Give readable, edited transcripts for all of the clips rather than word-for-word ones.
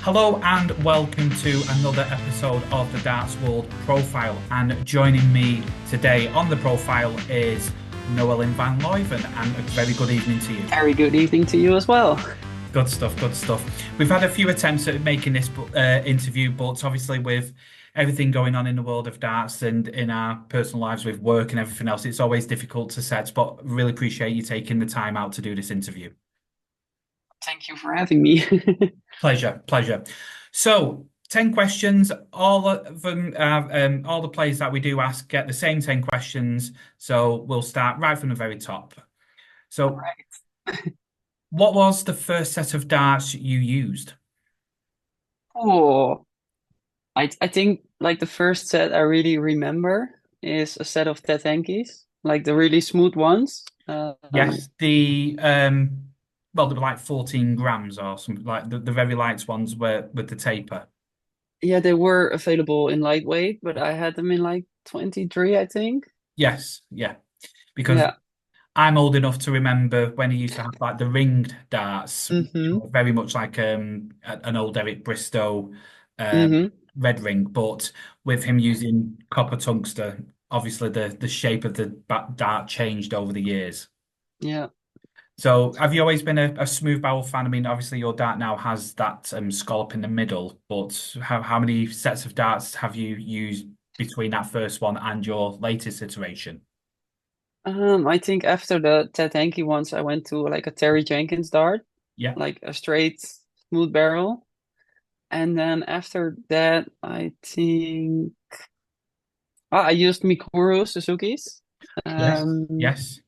Hello and welcome to another episode of the Darts World Profile. And joining me today on the profile is Noa Lynn Van Leuven. And a very good evening to you. Very good evening to you as well. Good stuff, good stuff. We've had a few attempts at making this interview, but obviously with everything going on in the world of darts and in our personal lives with work and everything else, it's always difficult to set. But really appreciate you taking the time out to do this interview. Thank you for having me. Pleasure, pleasure. So, 10 questions. All of them, all the players that we do ask get the same 10 questions. So, we'll start right from the very top. All So, right. what was the first set of darts you used? Oh, I think like the first set I really remember is a set of Tetenkis, like the really smooth ones. Yes, well, they were like 14 grams or something, like the very light ones were with the taper. Yeah, they were available in lightweight, but I had them in like 23, I think. Yes, yeah, because Yeah. I'm old enough to remember when he used to have like the ringed darts, Mm-hmm. very much like an old Eric Bristow um, Mm-hmm. red ring, but with him using copper tungsten, obviously the shape of the dart changed over the years. Yeah. So have you always been a smooth barrel fan? I mean, obviously your dart now has that scallop in the middle, but how many sets of darts have you used between that first one and your latest iteration? I think after the Tetenki ones, I went to like a Terry Jenkins dart, Yeah, like a straight smooth barrel. And then after that, I think I used Mikuru Suzuki's. yes, Um, yes,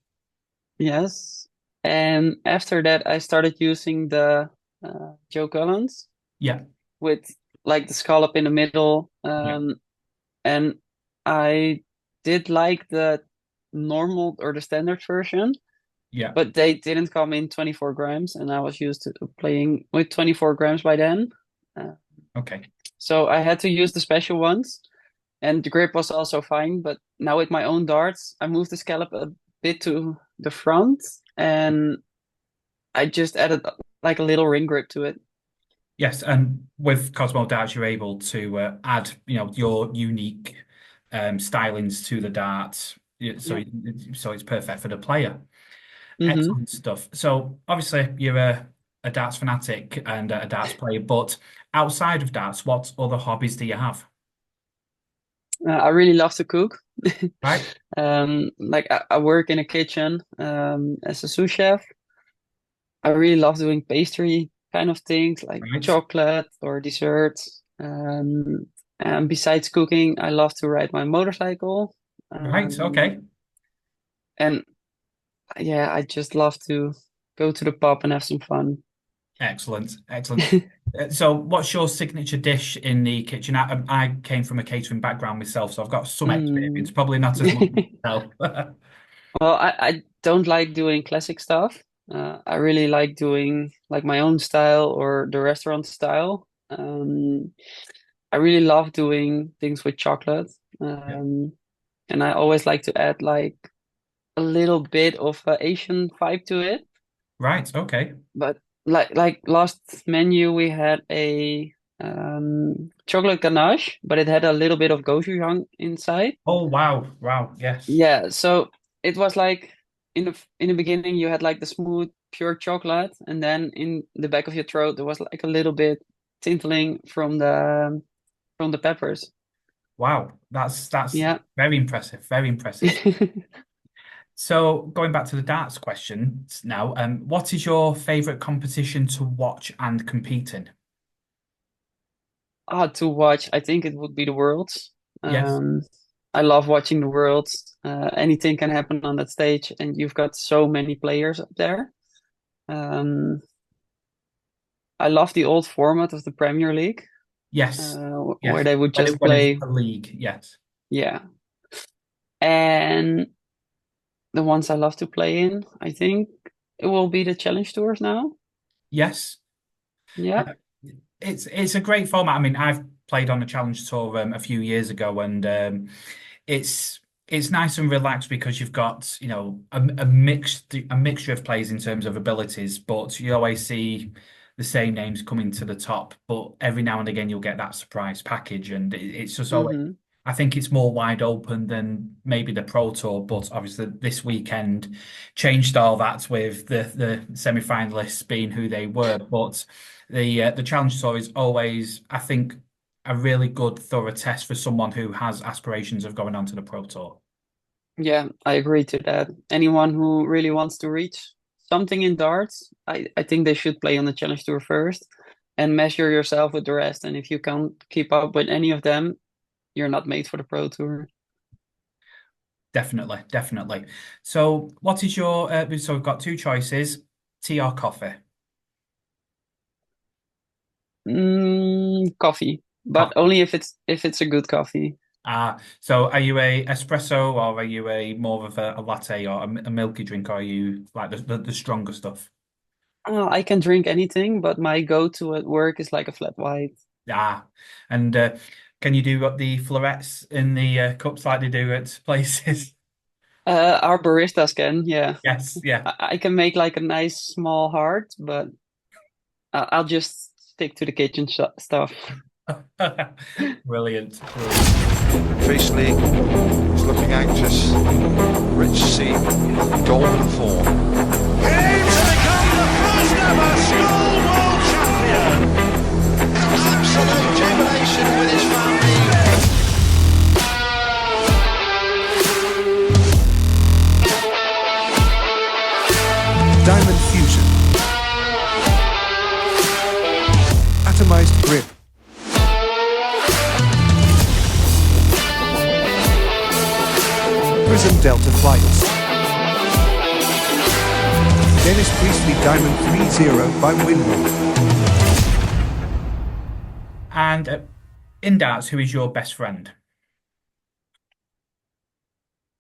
yes. And after that, I started using the Joe Collins yeah, with like the scallop in the middle. yeah, And I did like the normal or the standard version, yeah. but they didn't come in 24 grams, and I was used to playing with 24 grams by then. Uh, Okay. so I had to use the special ones. And the grip was also fine, but now with my own darts, I moved the scallop a bit to the front and I just added like a little ring grip to it. Yes, and with Cosmo darts, you're able to add, your unique stylings to the darts. Yeah, Yeah. So it's perfect for the player. Mm-hmm. Excellent stuff. So obviously you're a darts fanatic and a darts player, but outside of darts, what other hobbies do you have? I really love to cook. Right, Like I work in a kitchen as a sous chef. I really love doing pastry kind of things like right, chocolate or desserts. And besides cooking, I love to ride my motorcycle. right. Okay. Um, and yeah, I just love to go to the pub and have some fun. Excellent, excellent. So, what's your signature dish in the kitchen? I came from a catering background myself, so I've got some experience, Mm. probably not as much as yourself. Well, I don't like doing classic stuff. I really like doing like my own style or the restaurant style. I really love doing things with chocolate. Yeah. And I always like to add like a little bit of Asian vibe to it. Right. Okay. But like last menu we had a chocolate ganache, but it had a little bit of gochujang inside. Oh, wow. Wow. Yes. Yeah, so it was like in the beginning you had like the smooth pure chocolate, and then in the back of your throat there was like a little bit tinkling from the peppers. Wow. That's Yeah. very impressive. Very impressive. So, going back to the darts question now, what is your favorite competition to watch and compete in? To watch, I think it would be the Worlds. Yes. Um, I love watching the Worlds. Anything can happen on that stage, and you've got so many players up there. Um, I love the old format of the Premier League, Yes. where Yes. they would When just when it was play. a league. Yes. Yeah, and the ones I love to play in, I think it will be the Challenge Tours now. Yes. Yeah. Uh, it's a great format. I mean, I've played on a challenge tour a few years ago, and it's nice and relaxed because you've got a mixture of players in terms of abilities, but you always see the same names coming to the top, but every now and again you'll get that surprise package, and it's just always. Hmm. I think it's more wide open than maybe the Pro Tour, but obviously this weekend changed all that with the semi-finalists being who they were. But the Challenge Tour is always, I think, a really good thorough test for someone who has aspirations of going on to the Pro Tour. Yeah, I agree to that. Anyone who really wants to reach something in darts, I think they should play on the Challenge Tour first and measure yourself with the rest. And if you can't keep up with any of them, you're not made for the Pro Tour. Definitely, definitely. So, what is your? So we've got two choices: tea or coffee. Coffee, but Coffee. only if it's a good coffee. So are you a espresso or are you a more of a latte or a milky drink? Or are you like the stronger stuff? I can drink anything, but my go-to at work is like a flat white. Ah, and can you do what the florets in the cups like they do at places? Our baristas can, yeah. Yes, yeah. I can make like a nice small heart, but I'll just stick to the kitchen stuff. Brilliant, brilliant. Priestley is looking anxious. Rich C, golden form. Game to become the first ever school world champion. Absolute jubilation with his family. Diamond Fusion. Atomized grip. Prism Delta flights. Dennis Priestley Diamond 3-0 by Winward. And in darts, who is your best friend?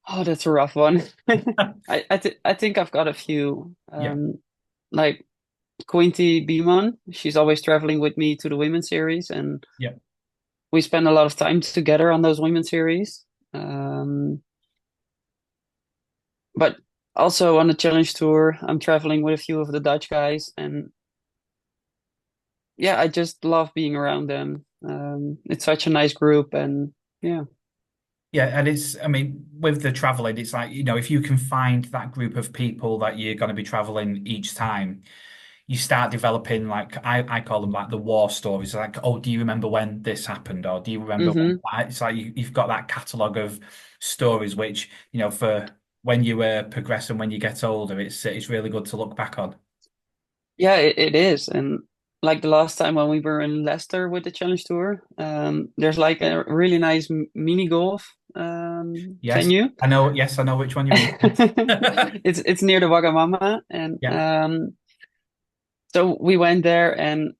Oh, that's a rough one. I think I've got a few. Yeah, Like Quinty Beeman, she's always traveling with me to the women's series, and yeah. we spend a lot of time together on those women's series. Um, but also on the challenge tour, I'm traveling with a few of the Dutch guys, and yeah, I just love being around them. It's such a nice group, and yeah. Yeah, and it's, I mean, with the traveling, it's like, if you can find that group of people that you're going to be traveling each time, you start developing like I call them like the war stories. Like, oh, do you remember when this happened? Or do you remember when Hmm. it's like you've got that catalogue of stories which, for when you progress and when you get older, it's really good to look back on. Yeah, it is. And like the last time when we were in Leicester with the challenge tour, there's like a really nice mini golf Yes, venue. I know. Yes, I know which one you mean. Yes. It's near the Wagamama, and Yeah. so we went there, and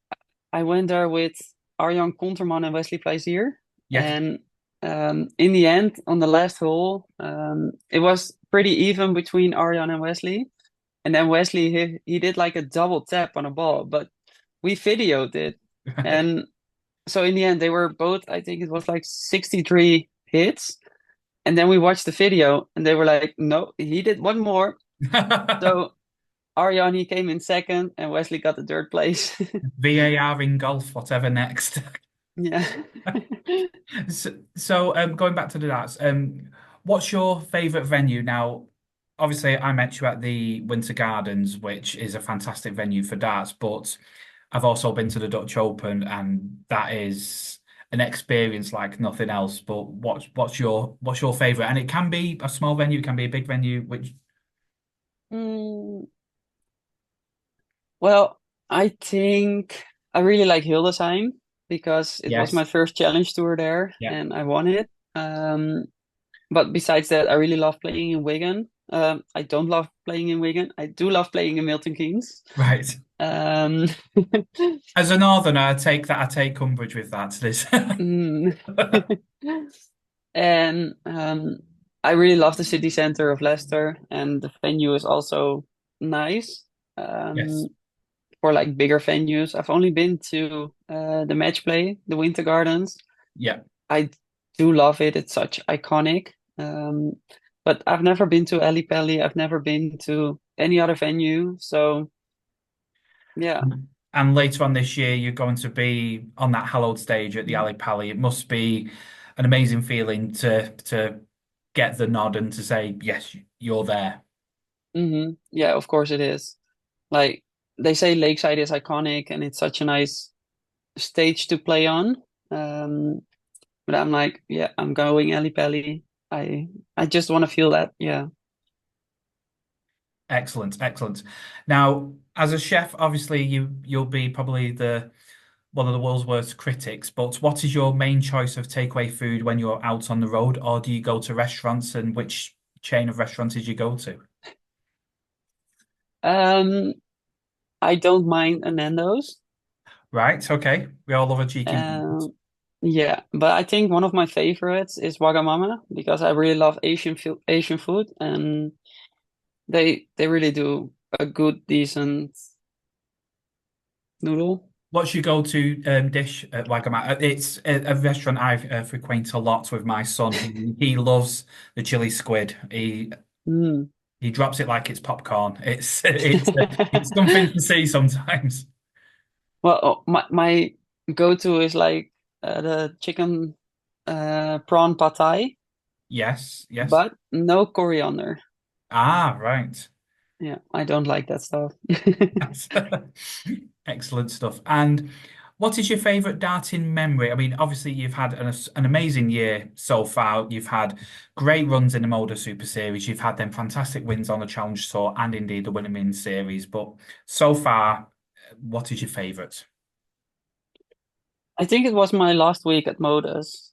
I went there with Arjan Konterman and Wesley Plezier, Yes. and in the end, on the last hole, it was pretty even between Arjan and Wesley, and then Wesley he did like a double tap on a ball, but we videoed it, and so in the end they were both, I think it was like 63 hits, and then we watched the video, and they were like, no, he did one more. So Arjan, he came in second, and Wesley got the third place. VAR in golf, whatever next. Yeah. So, going back to the darts, what's your favorite venue now? Obviously, I met you at the Winter Gardens, which is a fantastic venue for darts, but I've also been to the Dutch Open, and that is an experience like nothing else. But what's your favorite? And it can be a small venue, it can be a big venue, which Mm, well, I think I really like Hildesheim because it was yes, my first challenge tour there yeah, and I won it. But besides that, I really love playing in Wigan. I don't love playing in Wigan. I do love playing in Milton Keynes. right. Um, As a northerner, I take umbrage with that. This, mm. And I really love the city center of Leicester, and the venue is also nice. yes, Um, for like bigger venues. I've only been to the match play, the Winter Gardens. yeah. I do love it. It's such iconic. Um, but I've never been to Ali Pali. I've never been to any other venue. So yeah. And later on this year, you're going to be on that hallowed stage at the Ali Pali. It must be an amazing feeling to get the nod and to say, yes, you're there. Yeah, of course it is. Like they say, Lakeside is iconic, and it's such a nice stage to play on. But I'm like, yeah, I'm going Ali Pali. I just want to feel that. Yeah. Excellent, excellent. Now, as a chef, obviously you'll be probably the one of the world's worst critics, but what is your main choice of takeaway food when you're out on the road, or do you go to restaurants, and which chain of restaurants did you go to? Um, I don't mind a Nando's. Right, okay. We all love a cheeky moment. Yeah, but I think one of my favorites is Wagamama because I really love Asian food, and they really do a good, decent noodle. What's your go-to dish at Wagamama? It's a restaurant I frequent a lot with my son. He loves the chili squid. Mm. He drops it like it's popcorn. It's something to see sometimes. Well, my go-to is like the chicken prawn pad thai, Yes, yes. but no coriander. Ah, right. Yeah, I don't like that stuff. Excellent stuff. And what is your favorite darting memory? I mean, obviously you've had an amazing year so far. You've had great runs in the MODUS Super Series. You've had them fantastic wins on the Challenge Tour and indeed the Women's Series. But so far, what is your favorite? I think it was my last week at MODUS.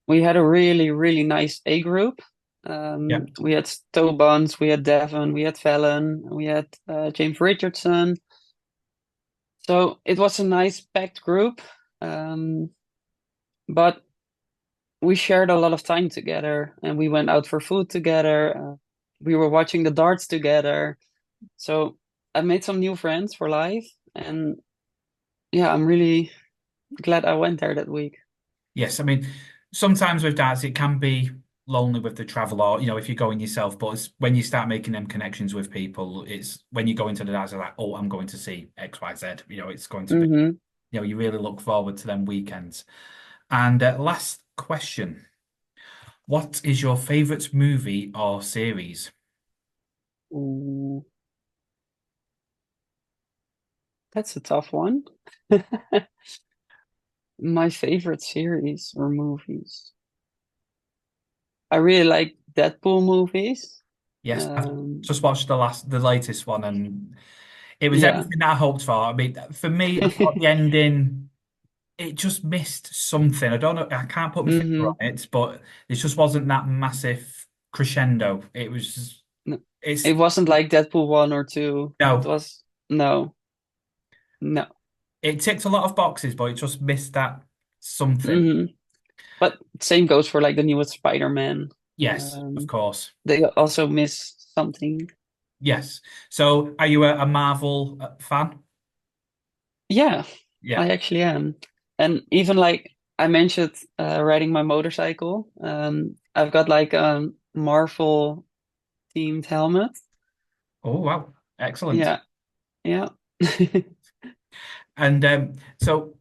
We had a really, really nice A group. Yeah. We had Stowe Buns, we had Devon, we had Fallon, we had James Richardson. So it was a nice packed group. But we shared a lot of time together, and we went out for food together. We were watching the darts together. So I made some new friends for life. And yeah, I'm really glad I went there that week. Yes, I mean, sometimes with darts, it can be lonely with the travel or, if you're going yourself, but it's when you start making them connections with people, it's when you go into the darts, you're like, oh, I'm going to see X, Y, Z. It's going to be, you really look forward to them weekends. And last question, what is your favorite movie or series? Ooh, that's a tough one. My favorite series or movies. I really like Deadpool movies. Yes, I've just watched the latest one, and it was Yeah. everything that I hoped for. I mean, for me, I thought the ending, it just missed something. I don't know, I can't put my finger on it, but it just wasn't that massive crescendo. No, It's it wasn't like Deadpool 1 or 2. It no, was no. No. it ticked a lot of boxes, but it just missed that something. hmm But same goes for like the newest Spider-Man. Yes, of course. They also miss something. Yes. So, are you a Marvel fan? Yeah, Yeah. I actually am. And even like I mentioned riding my motorcycle, I've got like a Marvel themed helmet. Oh, wow. Excellent. Yeah. Yeah. And so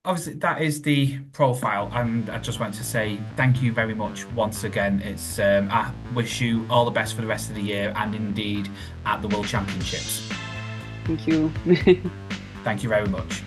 obviously that is the profile, and I just want to say thank you very much once again. I wish you all the best for the rest of the year and indeed at the World Championships. Thank you. Thank you very much.